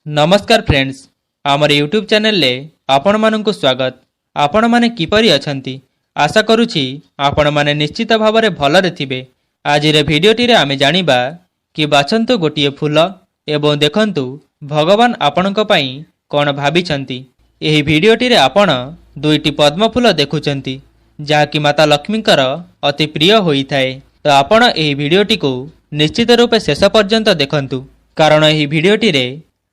नमस्कार फ्रेंड्स, आमर YouTube channel ले आपण मानकु स्वागत। आपण माने किपरि अछंती? आशा करूछि आपण माने निश्चित भाव में भलरे थिबे। आज रे भिडियोटी रे आमे जानिबा कि बाछंतु गोटिए फूल एवं देखंतु भगवान आपणक पई कोन भाबिछंती। एही भिडियोटी रे आपण दुईटी पद्म फूल देखुछंती जहा कि माता लक्ष्मीकर अति प्रिय होइथाए। तो आपण एही भिडियोटी को निश्चित रूपे शेष पर्यंत देखंतु, कारण एही भिडियोटी रे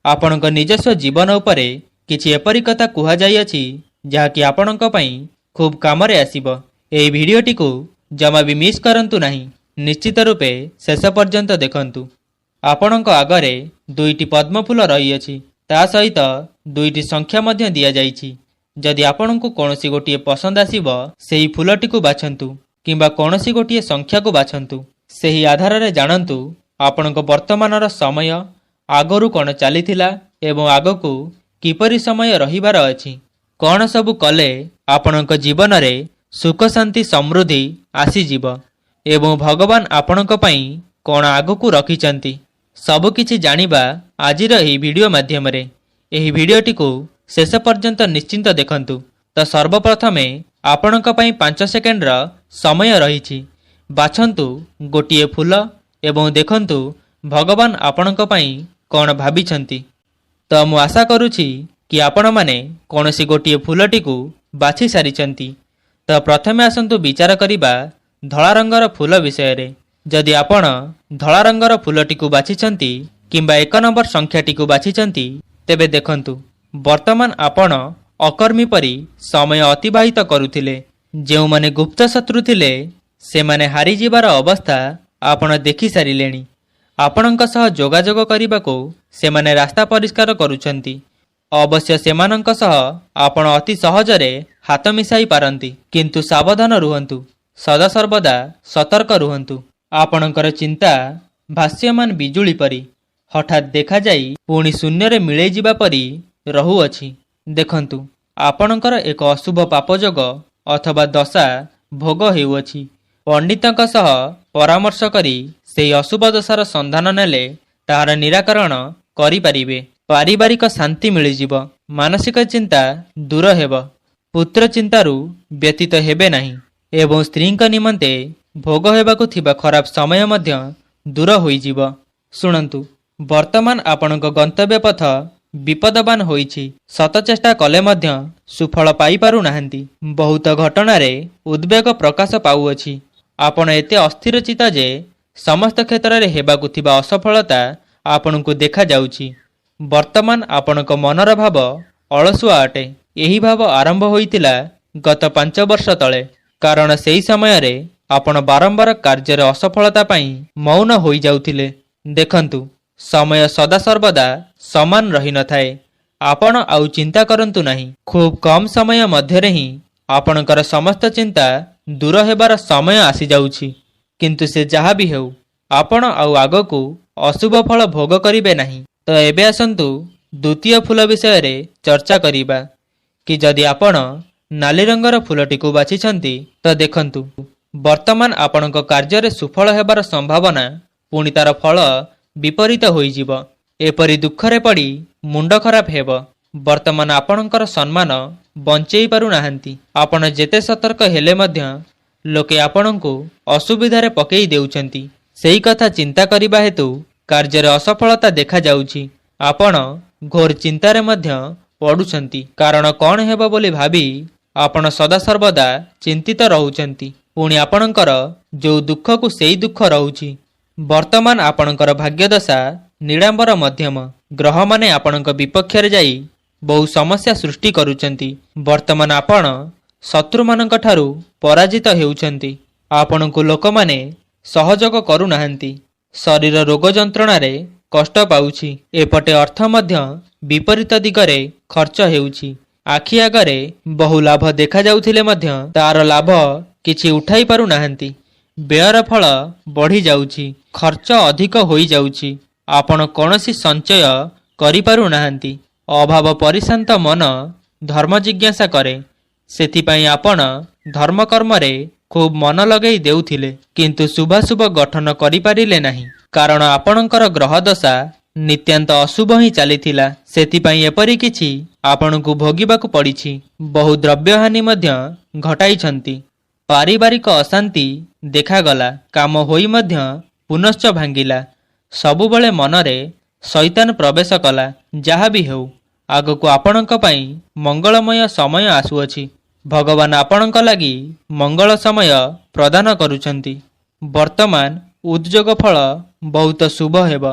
आपणक निजस्व जीवन उपरे किछि एपरि कथा कुहा जाई अछि जहा कि आपणक पई खूब कामरे आसीबो। एही भिडियोटी को जमा भी मिस करंतु नाही, निश्चित रूपे शेष पर्यंत देखंतु। आपणक आगरे दुईटी पद्म फूल रही अछि, ता सहित दुईटी संख्या मध्य दिया जाइछि। जदि आपणकु कोनोसी गोटिए पसंद आसीबो सेही फूलटी को बाछंतु किंबा कोनोसी गोटिए संख्या को बाछंतु। सेही आधार रे जानंतु आपणक वर्तमानर समय आगरू कौन चलीथिला एवं आगकू किपरि समय रहिबार अछि, कौन सबु कले आपणक जीवन रे सुख शांति समृद्धि आसीजिब एवं भगवान आपणक पई कौन आगकू रखिचंती, सबु किछि जानिबा आजिर एही वीडियो माध्यम रे। एही वीडियोटी को शेष पर्यंत निश्चिंत देखंतु। तो सर्वप्रथमे आपणक पई 5 सेकेंड रा समय रहिछि। बाछंतु गोटिए फूल एवं देखंतु भगवान आपणक पई कौन भाबिछंती। तो मु आशा करुछि कि आपण माने कोनोसी गोटिए फूलटी को बाछि सारिछंती। तो प्रथमे आसंतु विचार करिबा धला रंगर फूल विषय रे। जदि आपण धला रंगर फूलटी को बाछिछंती किंबा 1 नंबर संख्याटी को बाछिछंती, तेबे देखंतु वर्तमान आपण अकर्मी परी समय अतिबाहित करुथिले। जेउ माने गुप्त शत्रु थिले से माने हारी जिबार अवस्था आपण देखि सारिलेनी। आपणक सह जोगाजोग करिबाको सेमाने रास्ता परिष्कार करुछंती। अवश्य सेमानंक सह आपण अति सहजरे हाथ मिसाई पारंती, किंतु सावधान रुहंतु, सदा सर्वदा सतर्क रुहंतु। आपणकर चिंता भास्यमान बिजुली परी हठात देखा जाई पुणी शून्य रे मिले जिबा परी रहुअछि। देखंतु आपणकर एक अशुभ पापजोग अथवा दशा भोग हेउअछि। पंडितक सह परामर्श करी सेही अशुभ दशार संधान नेले तार निराकरण करि पारिबे। पारिवारिक शांति मिलिजिब, मानसिक चिंता दूर हेब, पुत्र चिंतारू व्यतीत हेबे नाही एवं स्त्रीक निमंते भोग हेबाकु थिबा खराब समय मध्य दूर होइजिब। सुनंतु वर्तमान आपणक गंतव्य पथ विपदवान होइछि। शत चेष्टा कले मध्य सुफल पाई पारु नाहंती। बहुत घटना रे उद्वेग प्रकाश पाउअछि। आपण एते अस्थिर चिता जे समस्त क्षेत्र रे हेबाकु थिबा असफलता आपणकु देखा जाउछि। वर्तमान आपणक मनर भाव अलसुआ अटे। एही भाव आरंभ होइतिला गत 5 वर्ष तले, कारण सेही समय रे आपण बारंबार कार्य रे असफलता पई मौन होई जाउथिले। देखंतु समय सदा सर्वदा समान रही न थाए। आपण आउ चिंता करंतु नाही। खूब कम समय मध्य रे ही आपणकर समस्त चिंता दूर हेबार समय आसी जाउछि। किंतु से जहा भी हेउ आपण आउ आगकू अशुभ फल भोग करिबे नाही। तो एबे आसंतु द्वितीय फूल विषय रे चर्चा करिबा कि जदि आपण नाली रंगर फूलटी को बाछिछंती, तो देखंतु वर्तमान आपणक कार्य रे सुफल हेबार संभावना पुणी तार फल विपरीत होइजिब। एपरि दुख रे पड़ी मुंड खराब हेब। वर्तमान आपणकर सम्मान बंचेई पारु नाहंती। आपण जेते सतर्क हेले मध्य लोके आपणको असुविधारे पकेई देउछंती। सेही कथा चिंता करिबा हेतु कार्यर असफलता देखा जाउछि। आपण घोर चिंतारे मध्य पडुछंती, कारण कौन हेबो बोली भाबी आपण सदा सर्वदा चिंतित रहुछंती। पुणी आपणकर जो दुख को सेही दुख रहुछि। वर्तमान आपणकर भाग्यदशा निडांबर मध्यम। ग्रह माने आपणक विपक्ष रे जाई बहु समस्या सृष्टि करुछंती। वर्तमान आपण शत्रु मानक ठारू पराजित हेउछंती। आपणकु लोक माने सहयोग करू नाहंती। शरीर रोग जंत्रणा रे कष्ट पाउछि। एपटे अर्थ मध्य विपरीत दिगरे खर्च हेउछि। आखि आगरे बहु लाभ देखा जाउथिले मध्य तार लाभ किछि उठाई पारु नाहंती। व्ययर फल बढ़ी जाउछि, खर्च अधिक होई जाउछि। आपण कोनोसी संचय करि पारु नाहंती। अभाव परिशांत मन धर्म जिज्ञासा करे। सेथिपाई आपण धर्म कर्म रे खूब मन लगेई देउथिले, किंतु शुभाशुभ गठन करि पारिले नाही। कारण आपणकर ग्रह दशा ନିତ୍ୟାନ୍ତ ଅଶୁଭ ହିଁ ଚାଲିଥିଲା। ସେଥିପାଇଁ ଏପରି କିଛି ଆପଣଙ୍କୁ ଭୋଗିବାକୁ ପଡ଼ିଛି। ବହୁ ଦ୍ରବ୍ୟହାନି ମଧ୍ୟ ଘଟାଇଛନ୍ତି। ପାରିବାରିକ ଅଶାନ୍ତି ଦେଖାଗଲା। କାମ ହୋଇ ମଧ୍ୟ ପୁନଶ୍ଚ ଭାଙ୍ଗିଲା। ସବୁବେଳେ ମନରେ ଶୈତାନ ପ୍ରବେଶ କଲା। ଯାହା ବି ହେଉ, ଆଗକୁ ଆପଣଙ୍କ ପାଇଁ ମଙ୍ଗଳମୟ ସମୟ ଆସୁଅଛି। ଭଗବାନ ଆପଣଙ୍କ ଲାଗି ମଙ୍ଗଳ ସମୟ ପ୍ରଦାନ କରୁଛନ୍ତି। ବର୍ତ୍ତମାନ ଉଦ୍ଯୋଗ ଫଳ ବହୁତ ଶୁଭ ହେବ।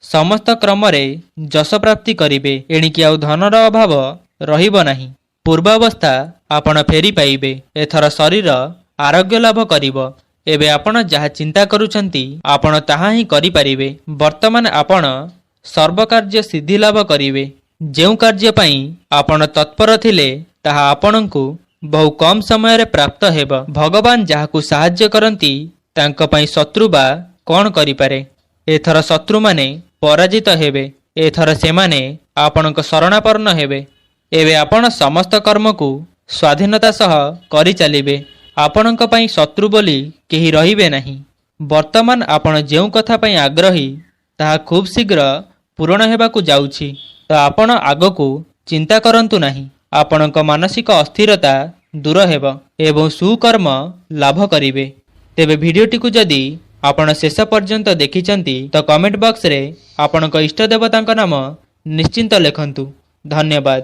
ସମସ୍ତ କ୍ରମରେ ଯଶ ପ୍ରାପ୍ତି କରିବେ। ଏଣିକି ଆଉ ଧନର ଅଭାବ ରହିବ ନାହିଁ। ପୂର୍ବାବସ୍ଥା ଆପଣ ଫେରି ପାଇବେ। ଏଥର ଶରୀର ଆରୋଗ୍ୟ ଲାଭ କରିବ। ଏବେ ଆପଣ ଯାହା ଚିନ୍ତା କରୁଛନ୍ତି ଆପଣ ତାହା ହିଁ କରିପାରିବେ। ବର୍ତ୍ତମାନ ଆପଣ ସର୍ବକାର୍ଯ୍ୟ ସିଦ୍ଧି ଲାଭ କରିବେ। ଯେଉଁ କାର୍ଯ୍ୟ ପାଇଁ ଆପଣ ତତ୍ପର ଥିଲେ ତାହା ଆପଣଙ୍କୁ ବହୁ କମ୍ ସମୟରେ ପ୍ରାପ୍ତ ହେବ। ଭଗବାନ ଯାହାକୁ ସାହାଯ୍ୟ କରନ୍ତି ତାଙ୍କ ପାଇଁ ଶତ୍ରୁ ବା କ'ଣ କରିପାରେ। ଏଥର ଶତ୍ରୁମାନେ ପରାଜିତ ହେବେ। ଏଥର ସେମାନେ ଆପଣଙ୍କ ଶରଣାପନ୍ନ ହେବେ। ଏବେ ଆପଣ ସମସ୍ତ କର୍ମକୁ ସ୍ୱାଧୀନତା ସହ କରିଚାଲିବେ। ଆପଣଙ୍କ ପାଇଁ ଶତ୍ରୁ ବୋଲି କେହି ରହିବେ ନାହିଁ। ବର୍ତ୍ତମାନ ଆପଣ ଯେଉଁ କଥା ପାଇଁ ଆଗ୍ରହୀ ତାହା ଖୁବ୍ ଶୀଘ୍ର ପୂରଣ ହେବାକୁ ଯାଉଛି। ତ ଆପଣ ଆଗକୁ ଚିନ୍ତା କରନ୍ତୁ ନାହିଁ। ଆପଣଙ୍କ ମାନସିକ ଅସ୍ଥିରତା ଦୂର ହେବ ଏବଂ ସୁକର୍ମ ଲାଭ କରିବେ। ତେବେ ଭିଡ଼ିଓଟିକୁ ଯଦି ଆପଣ ଶେଷ ପର୍ଯ୍ୟନ୍ତ ଦେଖିଛନ୍ତି ତ କମେଣ୍ଟ ବକ୍ସରେ ଆପଣଙ୍କ ଇଷ୍ଟ ଦେବତାଙ୍କ ନାମ ନିଶ୍ଚିନ୍ତ ଲେଖନ୍ତୁ। ଧନ୍ୟବାଦ।